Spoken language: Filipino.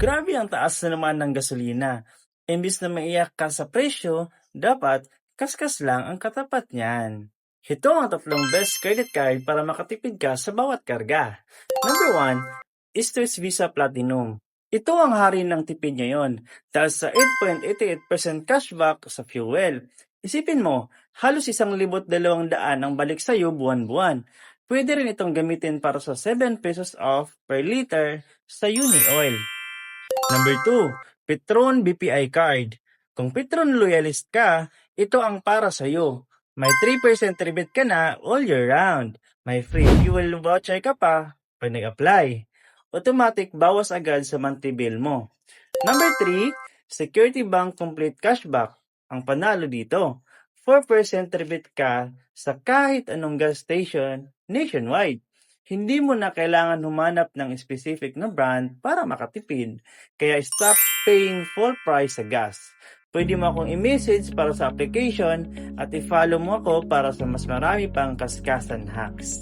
Grabe ang taas na naman ng gasolina. Imbis na maiyak ka sa presyo, dapat kaskas lang ang katapat niyan. Ito ang tatlong best credit card para makatipid ka sa bawat karga. Number 1, Easters Visa Platinum. Ito ang hari ng tipid ngayon dahil sa 8.88% cashback sa fuel. Isipin mo, halos 1,200 ang balik sa'yo buwan-buwan. Pwede rin itong gamitin para sa 7 pesos off per liter sa Uni Oil. Number 2, Petron BPI Card. Kung Petron loyalist ka, ito ang para sa'yo. May 3% rebate ka na all year round. May free fuel voucher ka pa pag nag-apply. Automatic bawas agad sa monthly bill mo. Number 3, Security Bank Complete Cashback. Ang panalo dito, 4% rebate ka sa kahit anong gas station nationwide. Hindi mo na kailangan humanap ng specific na brand para makatipid. Kaya stop paying full price sa gas. Pwede mo akong i-message para sa application at i-follow mo ako para sa mas marami pang kaskasan hacks.